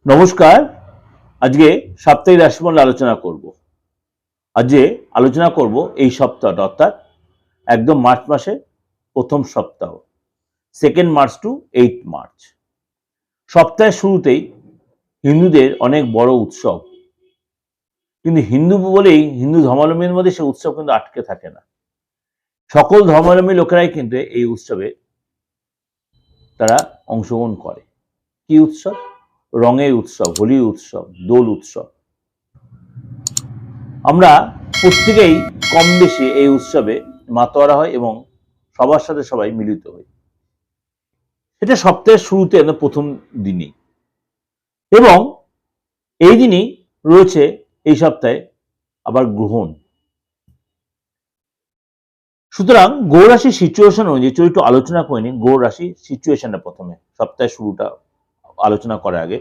নমস্কার। আজকে সাপ্তাহিক রাশিফল আলোচনা করব। আজকে আলোচনা করব এই সপ্তাহটা, অর্থাৎ একদম মার্চ মাসে প্রথম সপ্তাহ, 2 মার্চ টু 8 মার্চ। সপ্তাহের শুরুতেই হিন্দুদের অনেক বড় উৎসব, কিন্তু হিন্দু বলেই হিন্দু ধর্মাবলম্বীর মধ্যে সে উৎসব কিন্তু আটকে থাকে না। সকল ধর্মাবলম্বী লোকেরাই কিন্তু এই উৎসবে তারা অংশগ্রহণ করে। কি উৎসব? রঙের উৎসব, হোলি উৎসব, দোল উৎসব। আমরা প্রত্যেকেই কম বেশি এই উৎসবে মাতোয়ারা হয় এবং সবার সাথে সবাই মিলিত হই। এটা সপ্তাহের শুরুতে প্রথম দিনই, এবং এই দিনই রয়েছে এই সপ্তাহে আবার গ্রহণ। সুতরাং গৌর রাশির সিচুয়েশন অনুযায়ী চলো একটু আলোচনা করে নিই। গৌর রাশি সিচুয়েশনটা প্রথমে সপ্তাহের শুরুটা আলোচনা করার আগে,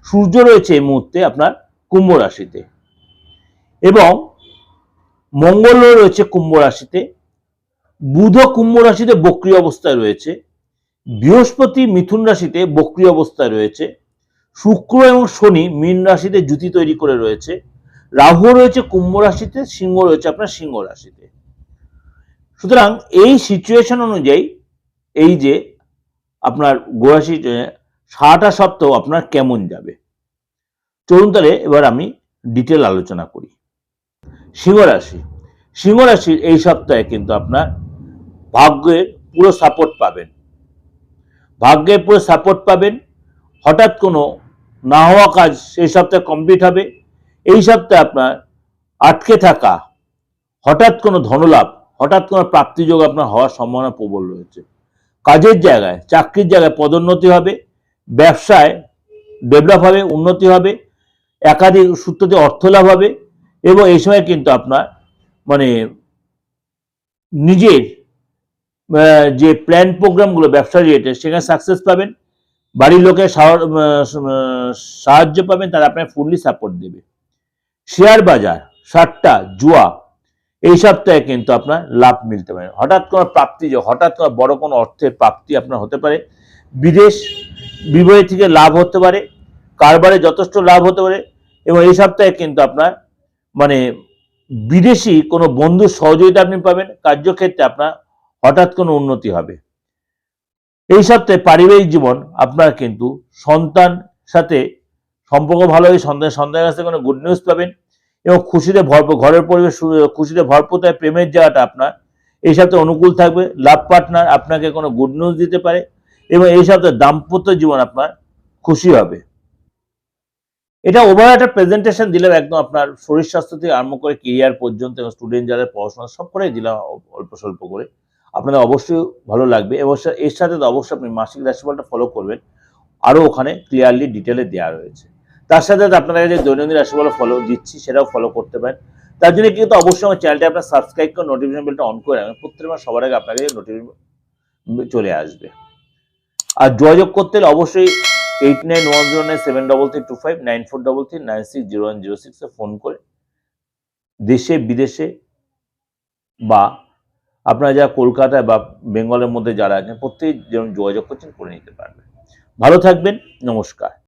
সূর্য রয়েছে এই মুহূর্তে আপনার কুম্ভ রাশিতে, এবং মঙ্গল রয়েছে কুম্ভ রাশিতে, বুধ কুম্ভ রাশিতে বক্রী অবস্থায় রয়েছে, বৃহস্পতি মিথুন রাশিতে বক্রী অবস্থায় রয়েছে, শুক্র এবং শনি মীন রাশিতে জুতি তৈরি করে রয়েছে, রাহু রয়েছে কুম্ভ রাশিতে, সিংহ রয়েছে আপনার সিংহ রাশিতে। সুতরাং এই সিচুয়েশন অনুযায়ী এই যে আপনার গোরাশি সারাটা সপ্তাহ আপনার কেমন যাবে, চলুন তাহলে এবার আমি ডিটেল আলোচনা করি। সিংহ রাশি, সিংহ রাশির এই সপ্তাহে কিন্তু আপনার ভাগ্যের পুরো সাপোর্ট পাবেন। ভাগ্যের পুরো সাপোর্ট পাবেন। হঠাৎ কোনো না হওয়া কাজ সেই সপ্তাহে কমপ্লিট হবে। এই সপ্তাহে আপনার আটকে থাকা হঠাৎ কোনো ধনলাভ, হঠাৎ কোনো প্রাপ্তিযোগ আপনার হওয়ার সম্ভাবনা প্রবল রয়েছে। কাজের জায়গায়, চাকরির জায়গায় পদোন্নতি হবে, ব্যবসায় ডেভেলপ হবে, উন্নতি হবে, একাধিক সূত্রতে অর্থ লাভ হবে, এবং এই সময় কিন্তু আপনার মানে নিজের যে প্ল্যান প্রোগ্রামগুলো ব্যবসা রিলেটেড সেখানে সাকসেস পাবেন। বাড়ির লোকের সাহায্য পাবেন, তারা আপনার ফুললি সাপোর্ট দেবে। শেয়ার বাজার, সাট্টা, জুয়া এই সপ্তাহে কিন্তু আপনার লাভ মিলতে পারে। হঠাৎ কোনো প্রাপ্তি, হঠাৎ কোনো বড় কোনো অর্থের প্রাপ্তি আপনার হতে পারে। বিদেশ বিবাহ থেকে লাভ হতে পারে, কারবারে যথেষ্ট লাভ হতে পারে, এবং এই সপ্তাহে কিন্তু আপনার মানে বিদেশি কোনো বন্ধুর সহযোগিতা আপনি পাবেন। কার্যক্ষেত্রে আপনার হঠাৎ কোনো উন্নতি হবে। এই সপ্তাহে পারিবারিক জীবন আপনার কিন্তু সন্তান সাথে সম্পর্ক ভালো হবে, সন্তানের কাছে কোনো গুড নিউজ পাবেন, এবং খুশিতে ভরপুর, ঘরের পরিবেশ খুশিতে ভরপুর। তাই প্রেমের জায়গাটা আপনার এই সপ্তাহে অনুকূল থাকবে। লাভ পার্টনার আপনাকে কোনো গুড নিউজ দিতে পারে, এবং এই সপ্তাহে দাম্পত্য জীবন আপনার খুশি হবে। এটা ওভার একটা প্রেজেন্টেশন দিলাম, একদম আপনার শরীর স্বাস্থ্য থেকে আরম্ভ করে কেরিয়ার পর্যন্ত, এবং স্টুডেন্ট যারা পড়াশোনা সব করেই দিলাম অল্প স্বল্প করে। আপনাদের অবশ্যই ভালো লাগবে, এবং এর সাথে তো অবশ্যই আপনি মাসিক রাশিফলটা ফলো করবেন। আরও ওখানে ক্লিয়ারলি ডিটেলে দেওয়া রয়েছে। তার সাথে আপনারা যে দৈনন্দিন রাশিফল ফলো দিচ্ছি সেটাও ফলো করতে পারেন। তার জন্য কিন্তু অবশ্যই আমার চ্যানেলটা আপনার সাবস্ক্রাইব করে নোটিফিকেশন বেলটা অন করে রাখবেন। প্রত্যেক মাস সবার আগে আপনাকে নোটিফিকেশন চলে আসবে। আর যোগাযোগ করতে হলে অবশ্যই 8910973325 9433960106 ফোন করে দেশে বিদেশে বা আপনারা যারা কলকাতায় বা বেঙ্গলের মধ্যে যারা আছেন প্রত্যেক যেমন যোগাযোগ করছেন করে নিতে পারবেন। ভালো থাকবেন। নমস্কার।